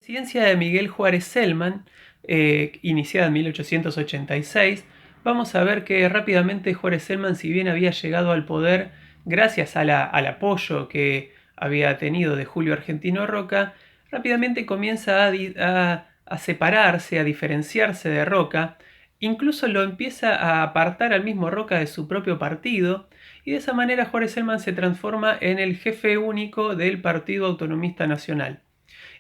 Presidencia de Miguel Juárez Celman, iniciada en 1886, vamos a ver que rápidamente Juárez Celman, si bien había llegado al poder gracias al apoyo que había tenido de Julio Argentino Roca, rápidamente comienza a separarse, a diferenciarse de Roca, incluso lo empieza a apartar al mismo Roca de su propio partido, y de esa manera Juárez Celman se transforma en el jefe único del Partido Autonomista Nacional.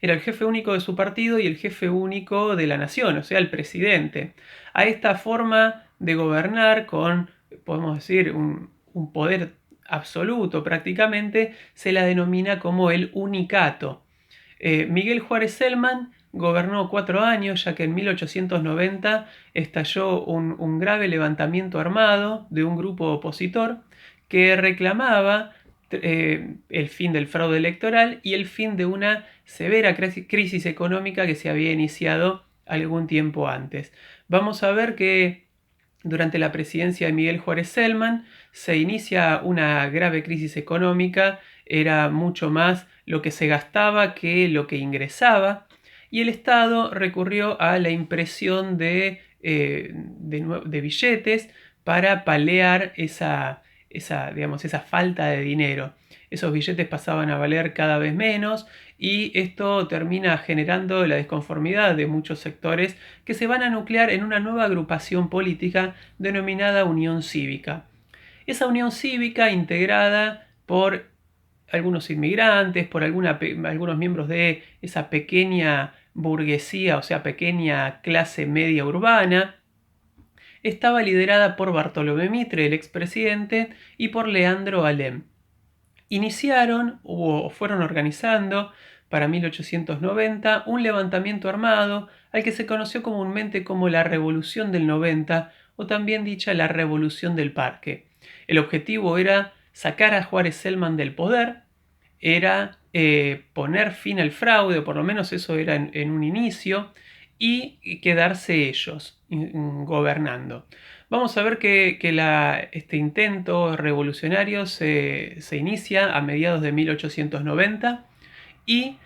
Era el jefe único de su partido y el jefe único de la nación, o sea, el presidente. A esta forma de gobernar con, podemos decir, un poder absoluto prácticamente, se la denomina como el unicato. Miguel Juárez Celman gobernó 4 años, ya que en 1890 estalló un grave levantamiento armado de un grupo opositor que reclamaba el fin del fraude electoral y el fin de una severa crisis económica que se había iniciado algún tiempo antes. Vamos a ver que durante la presidencia de Miguel Juárez Celman se inicia una grave crisis económica, era mucho más lo que se gastaba que lo que ingresaba, y el Estado recurrió a la impresión de billetes para paliar esa falta de dinero. Esos billetes pasaban a valer cada vez menos y esto termina generando la desconformidad de muchos sectores que se van a nuclear en una nueva agrupación política denominada Unión Cívica. Esa Unión Cívica, integrada por algunos inmigrantes, por algunos miembros de esa pequeña burguesía, o sea, pequeña clase media urbana, estaba liderada por Bartolomé Mitre, el expresidente, y por Leandro Alem. Iniciaron o fueron organizando para 1890 un levantamiento armado al que se conoció comúnmente como la Revolución del 90 o también dicha la Revolución del Parque. El objetivo era sacar a Juárez Celman del poder, era poner fin al fraude, o por lo menos eso era en un inicio, y quedarse ellos gobernando. Vamos a ver que este intento revolucionario se inicia a mediados de 1890 y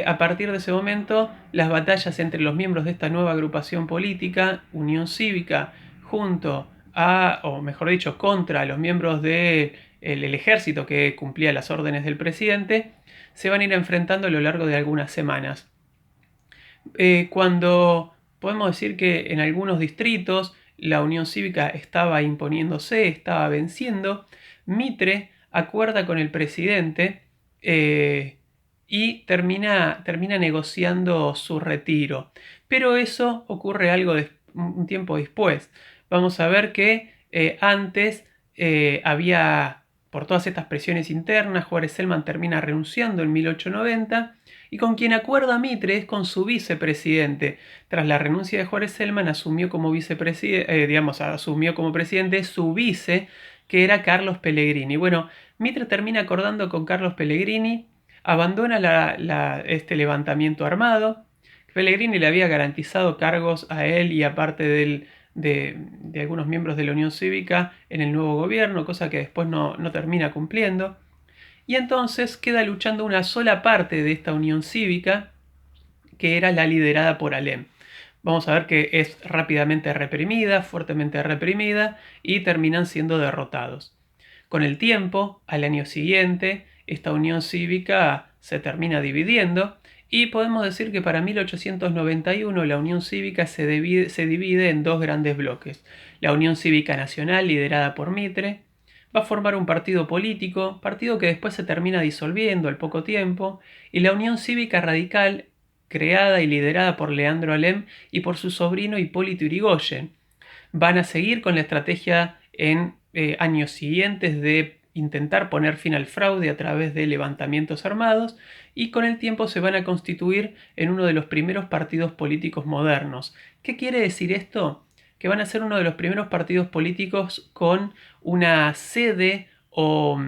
a partir de ese momento las batallas entre los miembros de esta nueva agrupación política, Unión Cívica, junto a, o mejor dicho, contra los miembros del ejército que cumplía las órdenes del presidente, se van a ir enfrentando a lo largo de algunas semanas. Cuando podemos decir que en algunos distritos la Unión Cívica estaba imponiéndose, estaba venciendo, Mitre acuerda con el presidente y termina negociando su retiro. Pero eso ocurre un tiempo después. Vamos a ver que antes había, por todas estas presiones internas, Juárez Celman termina renunciando en 1890 y con quien acuerda Mitre es con su vicepresidente. Tras la renuncia de Juárez Celman asumió como asumió como presidente su vice, que era Carlos Pellegrini. Bueno, Mitre termina acordando con Carlos Pellegrini, abandona este levantamiento armado. Pellegrini le había garantizado cargos a él y a parte de algunos miembros de la Unión Cívica en el nuevo gobierno, cosa que después no termina cumpliendo. Y entonces queda luchando una sola parte de esta Unión Cívica, que era la liderada por Alem. Vamos a ver que es rápidamente reprimida, fuertemente reprimida, y terminan siendo derrotados. Con el tiempo, al año siguiente, esta Unión Cívica se termina dividiendo y podemos decir que para 1891 la Unión Cívica se divide en dos grandes bloques. La Unión Cívica Nacional, liderada por Mitre, va a formar un partido político, partido que después se termina disolviendo al poco tiempo, y la Unión Cívica Radical, creada y liderada por Leandro Alem y por su sobrino Hipólito Yrigoyen. Van a seguir con la estrategia en años siguientes de intentar poner fin al fraude a través de levantamientos armados y con el tiempo se van a constituir en uno de los primeros partidos políticos modernos. ¿Qué quiere decir esto? Que van a ser uno de los primeros partidos políticos con una sede o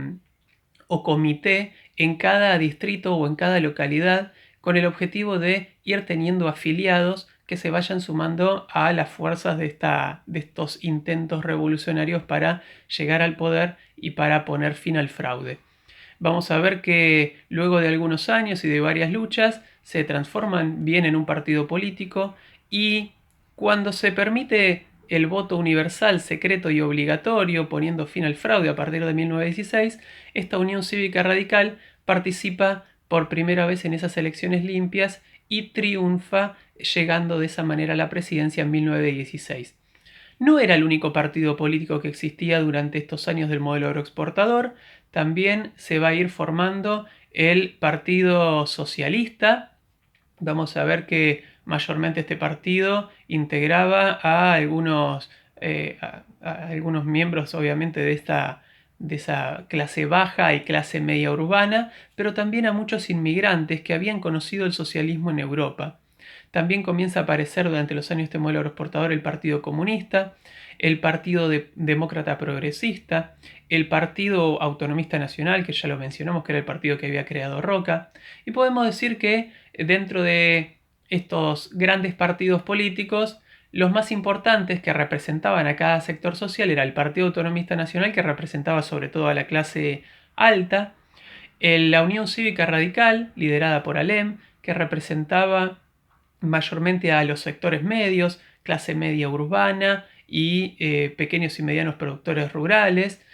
comité en cada distrito o en cada localidad con el objetivo de ir teniendo afiliados que se vayan sumando a las fuerzas de estos intentos revolucionarios para llegar al poder y para poner fin al fraude. Vamos a ver que luego de algunos años y de varias luchas se transforman bien en un partido político y cuando se permite el voto universal, secreto y obligatorio, poniendo fin al fraude a partir de 1916, esta Unión Cívica Radical participa por primera vez en esas elecciones limpias y triunfa, llegando de esa manera a la presidencia en 1916. No era el único partido político que existía durante estos años del modelo agroexportador, también se va a ir formando el Partido Socialista. Vamos a ver que mayormente este partido integraba a algunos miembros, obviamente, de esa clase baja y clase media urbana, pero también a muchos inmigrantes que habían conocido el socialismo en Europa. También comienza a aparecer durante los años de este modelo agroexportador el Partido Comunista, el Partido Demócrata Progresista, el Partido Autonomista Nacional, que ya lo mencionamos, que era el partido que había creado Roca, y podemos decir que dentro de estos grandes partidos políticos, los más importantes que representaban a cada sector social era el Partido Autonomista Nacional, que representaba sobre todo a la clase alta, la Unión Cívica Radical, liderada por Alem, que representaba mayormente a los sectores medios, clase media urbana y pequeños y medianos productores rurales.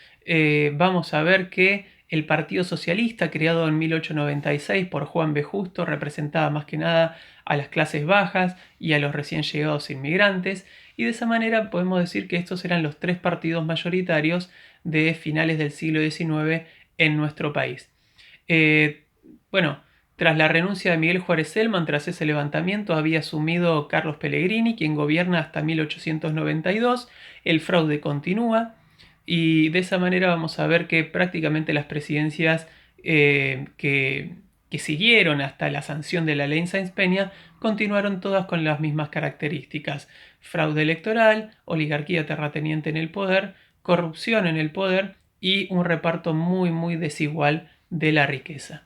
Vamos a ver que el Partido Socialista, creado en 1896 por Juan B. Justo, representaba más que nada a las clases bajas y a los recién llegados inmigrantes, y de esa manera podemos decir que estos eran los tres partidos mayoritarios de finales del siglo XIX en nuestro país. Bueno, tras la renuncia de Miguel Juárez Celman, tras ese levantamiento, había asumido Carlos Pellegrini, quien gobierna hasta 1892. El fraude continúa y de esa manera vamos a ver que prácticamente las presidencias que siguieron hasta la sanción de la ley Sáenz-Peña continuaron todas con las mismas características: fraude electoral, oligarquía terrateniente en el poder, corrupción en el poder y un reparto muy desigual de la riqueza.